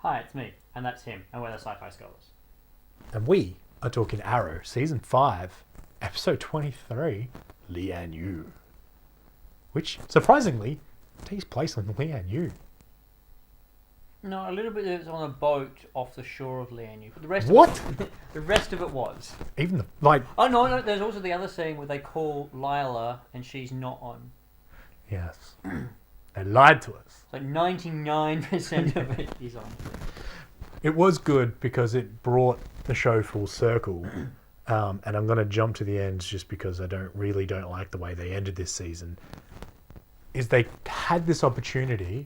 Hi, it's me, and that's him, and we're the Sci-Fi Scholars. And we are talking Arrow, Season 5, Episode 23, Lian Yu. Which, surprisingly, takes place on Lian Yu. No, a little bit is on a boat off the shore of Lian. But the rest What? Of it, the rest of it was. Even the, like... Oh, no, there's also the other scene where they call Lila, and she's not on. Yes. They lied to us. Like 99% of it is on. It was good because it brought the show full circle. And I'm going to jump to the ends just because I don't like the way they ended this season. Is they had this opportunity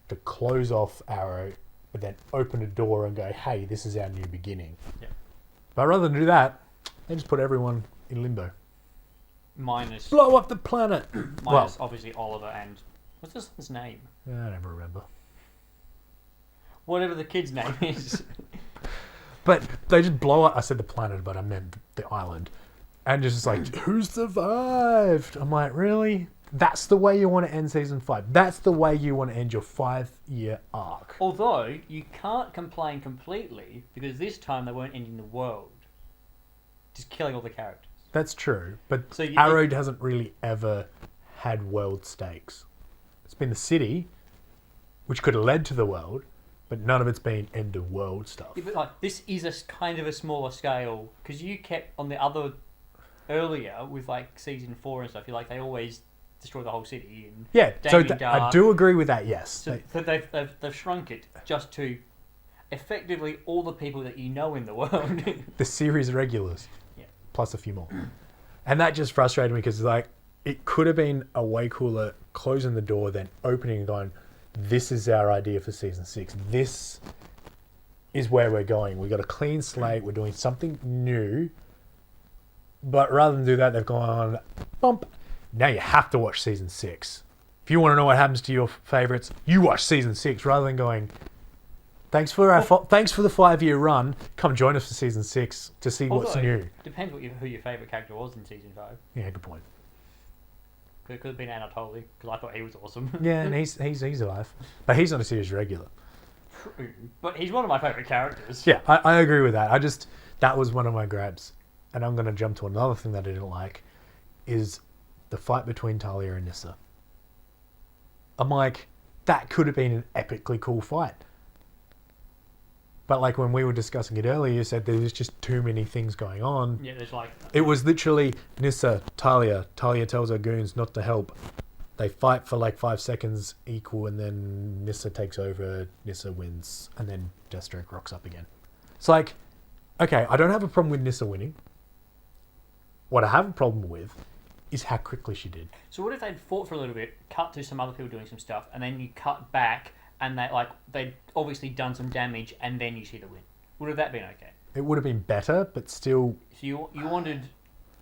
to close off Arrow, but then open a door and go, hey, this is our new beginning. Yeah. But rather than do that, they just put everyone in limbo. Minus Blow up the planet! obviously Oliver and... What's this one's name? I never remember. Whatever the kid's name is. But they just blow up. I said the planet, but I meant the island. And just like, who survived? I'm like, really? That's the way you want to end Season 5. That's the way you want to end your 5-year arc. Although, you can't complain completely, because this time they weren't ending the world. Just killing all the characters. That's true. But So Arrow hasn't really ever had world stakes. It's been the city, which could have led to the world, but none of it's been end of world stuff. Yeah, but like, this is a kind of a smaller scale, because you kept on the other earlier with like Season 4 and stuff, you're like, they always destroy the whole city. And Yeah, so Damien I Dark. do agree with that, yes. So they've shrunk it just to effectively all the people that you know in the world. The series regulars, Yeah. plus a few more. And that just frustrated me because like it could have been a way cooler closing the door than opening and going, this is our idea for Season 6. This is where we're going. We've got a clean slate. We're doing something new. But rather than do that, they've gone, bump. Now you have to watch Season 6. If you want to know what happens to your favourites, you watch Season 6 rather than going, thanks for the 5-year run. Come join us for Season 6 to see what's new. Depends who your favourite character was in Season 5. Yeah, good point. It could have been Anatoly, because I thought he was awesome. Yeah, and he's alive. But he's not a series regular. True. But he's one of my favourite characters. Yeah, I agree with that. That was one of my grabs. And I'm going to jump to another thing that I didn't like, is the fight between Talia and Nyssa. I'm like, that could have been an epically cool fight. But like when we were discussing it earlier, you said there was just too many things going on. Yeah, there's like... It was literally Nyssa, Talia. Talia tells her goons not to help. They fight for like 5 seconds equal, and then Nyssa takes over, Nyssa wins, and then Deathstroke rocks up again. It's like, okay, I don't have a problem with Nyssa winning. What I have a problem with is how quickly she did. So what if they'd fought for a little bit, cut to some other people doing some stuff, and then you cut back, and they'd obviously done some damage, and then you see the win? Would have that been okay? It would have been better, but still... So you wanted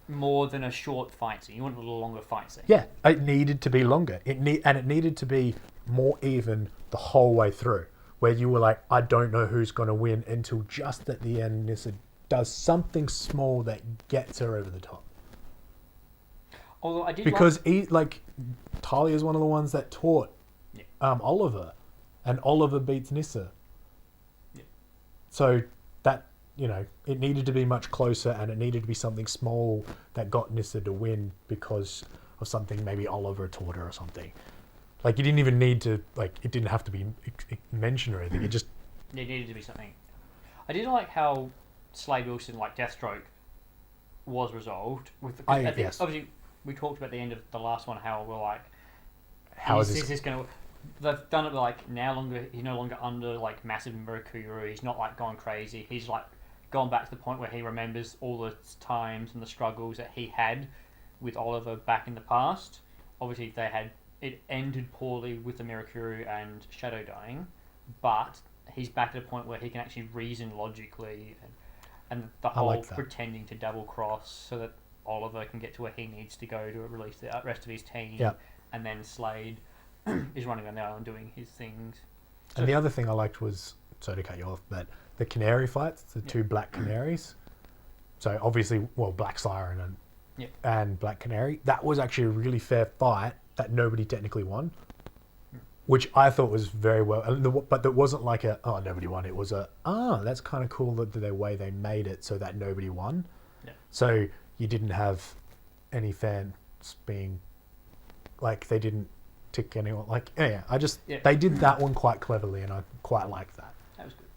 more than a short fight scene. You wanted a little longer fight scene. Yeah, it needed to be longer. It needed to be more even the whole way through, where you were like, I don't know who's going to win until just at the end, Nyssa does something small that gets her over the top. Although I did because Talia is one of the ones that taught Oliver, and Oliver beats Nyssa. Yeah. So that, it needed to be much closer, and it needed to be something small that got Nyssa to win because of something maybe Oliver taught her or something. Like, you didn't even need to, it didn't have to be mentioned or anything. It just... It needed to be something. I did like how Slade Wilson, Deathstroke, was resolved. Yes. Obviously, we talked about the end of the last one, how we're like, how is this going to... They've done it he's no longer under massive Mirakuru. He's not going crazy. He's gone back to the point where he remembers all the times and the struggles that he had with Oliver back in the past. Obviously, it ended poorly with the Mirakuru and Shadow dying, but he's back at a point where he can actually reason logically, and the whole pretending to double cross so that Oliver can get to where he needs to go to release the rest of his team. Yep. And then Slade is running around the island doing his things. And the other thing I liked was, sorry to cut you off, but the canary fights, the two black canaries. So obviously, Black Siren and Black Canary. That was actually a really fair fight that nobody technically won. which I thought was very well. But that wasn't like nobody won. It was that's kind of cool the way they made it so that nobody won. Yeah. So you didn't have any fans being like they didn't tick anyone. Like they did that one quite cleverly, and I quite liked that. That was good.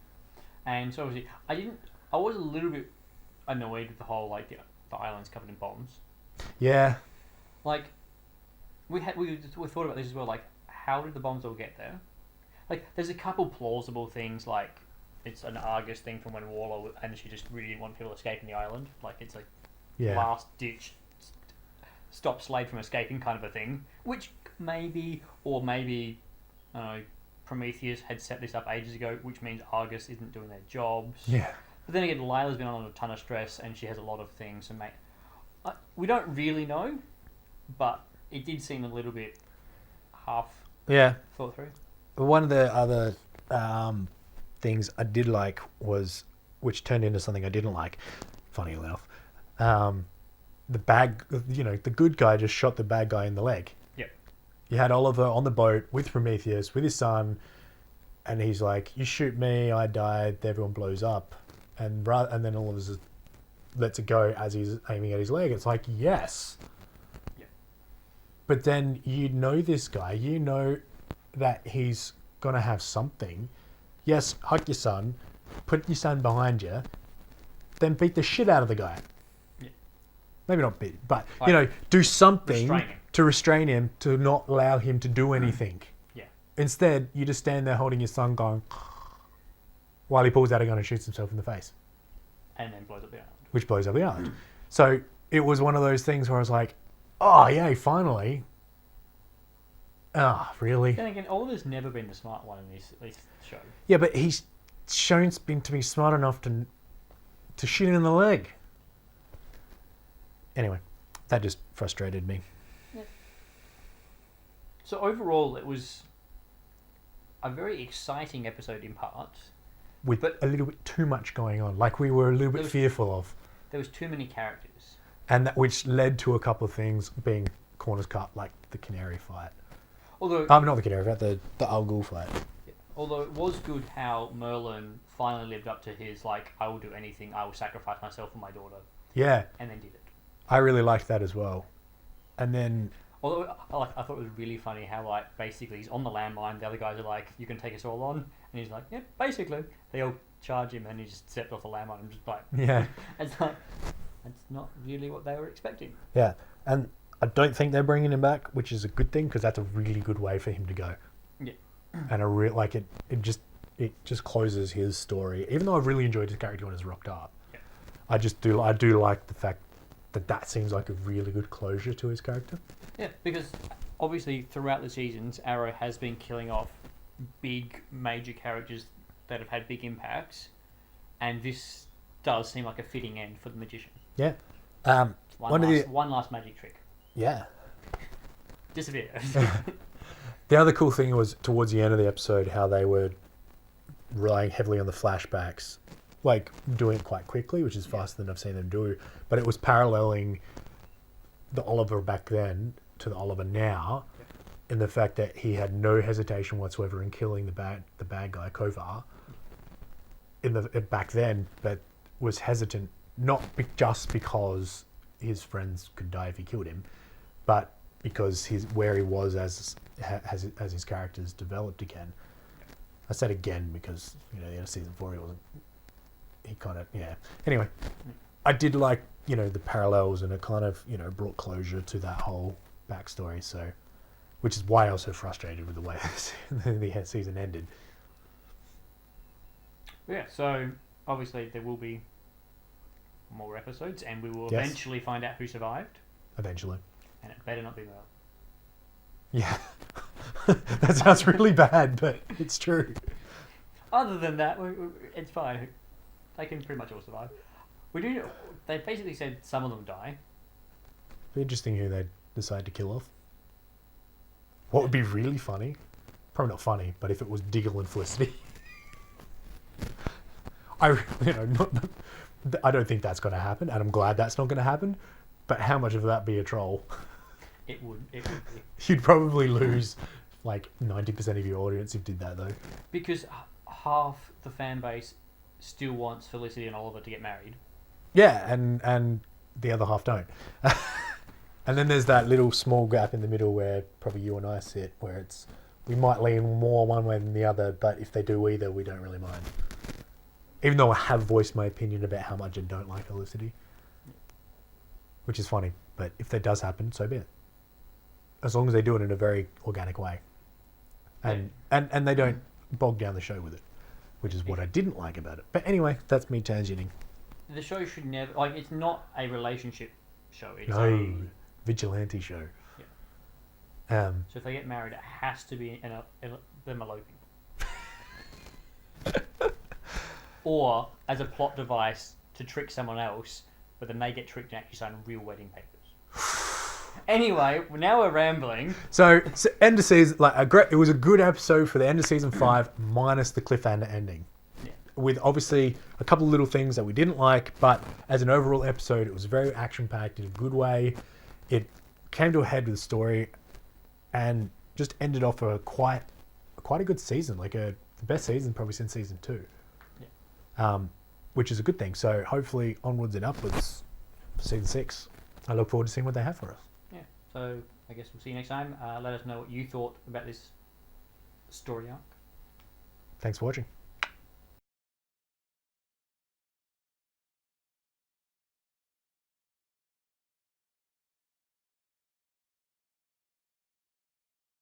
And so obviously, I was a little bit annoyed with the whole like the island's covered in bombs. Yeah. Like we thought about this as well. Like, how did the bombs all get there? Like, there's a couple plausible things, like it's an Argus thing from when Waller and she just really didn't want people escaping the island. Like, it's like last ditch stop Slade from escaping kind of a thing. Which maybe I don't know, Prometheus had set this up ages ago, which means Argus isn't doing their jobs. Yeah. But then again, Lila's been on a ton of stress and she has a lot of things. And we don't really know, but it did seem a little bit half thought through. One of the other things I did like was, which turned into something I didn't like, funny enough, the good guy just shot the bad guy in the leg. Yep. You had Oliver on the boat with Prometheus, with his son, and he's like, you shoot me, I die, everyone blows up. And then Oliver just lets it go as he's aiming at his leg. It's like, yes. Yep. But then this guy, that he's going to have something. Yes, hug your son, put your son behind you, then beat the shit out of the guy. Yeah. Maybe not beat, but, do something to restrain him, to not allow him to do anything. Yeah. Instead, you just stand there holding your son going, while he pulls out a gun and shoots himself in the face. And then blows up the island. Which blows up the island. So it was one of those things where I was like, oh, yay, finally. Ah, really? Then again, Oliver's never been the smart one in this show. Yeah, but he's shown to be smart enough to shoot in the leg. Anyway, that just frustrated me. Yeah. So overall, it was a very exciting episode in parts. With a little bit too much going on. Like we were a little bit fearful of. There was too many characters. And which led to a couple of things being corners cut, like the Canary fight. Although not the Canary fight, the Al Ghul fight. Yeah. Although it was good how Merlin finally lived up to his, like, I will do anything, I will sacrifice myself for my daughter. Yeah. And then did it. I really liked that as well. And then... Although I thought it was really funny how, like, basically he's on the landmine, the other guys are like, you can take us all on. And he's like, yeah, basically. They all charge him and he just stepped off the landmine and just like... Yeah. It's like, that's not really what they were expecting. Yeah. And I don't think they're bringing him back, which is a good thing, because that's a really good way for him to go. Yeah. And it just closes his story. Even though I've really enjoyed his character when it's rocked up, yeah. I do like the fact that seems like a really good closure to his character. Yeah, because obviously throughout the seasons, Arrow has been killing off big major characters that have had big impacts, and this does seem like a fitting end for the magician. Yeah. One last magic trick. Yeah. Disappear. The other cool thing was towards the end of the episode how they were relying heavily on the flashbacks, like doing it quite quickly, which is faster than I've seen them do. But it was paralleling the Oliver back then to the Oliver now, in the fact that he had no hesitation whatsoever in killing the bad guy Kovar back then, but was hesitant not just because his friends could die if he killed him, but because where he was as his characters developed again. I said again because the end of season 4 he kind of Anyway, I did like the parallels, and it kind of brought closure to that whole backstory. So, which is why I was so frustrated with the way the season ended. Yeah. So obviously there will be more episodes, and we will eventually find out who survived. Eventually. And it better not be Merle. Yeah. That sounds really bad, but it's true. Other than that, it's fine. They can pretty much all survive. They basically said some of them die. Be interesting who they decide to kill off. What would be really funny? Probably not funny, but if it was Diggle and Felicity. I don't think that's going to happen, and I'm glad that's not going to happen. But how much of that be a troll? It would be. You'd probably lose like 90% of your audience who did that though. Because half the fan base still wants Felicity and Oliver to get married. Yeah, and the other half don't. And then there's that little small gap in the middle where probably you and I sit, where it's we might lean more one way than the other, but if they do either, we don't really mind. Even though I have voiced my opinion about how much I don't like Felicity, which is funny, but if that does happen, so be it. As long as they do it in a very organic way, and they don't bog down the show with it, which is what I didn't like about it. But anyway, that's me tangenting. The show should never it's not a relationship show. It's No, vigilante show. Yeah. So if they get married, it has to be them eloping. Or as a plot device to trick someone else, but then they get tricked and actually sign real wedding papers. Anyway, now we're rambling. So end of season, it was a good episode for the end of season 5, minus the cliffhanger ending. Yeah. With obviously a couple of little things that we didn't like, but as an overall episode, it was very action-packed in a good way. It came to a head with the story, and just ended off quite a good season, the best season probably since season 2. Yeah. Which is a good thing. So hopefully onwards and upwards for season 6. I look forward to seeing what they have for us. Yeah. So I guess we'll see you next time. Let us know what you thought about this story arc. Thanks for watching.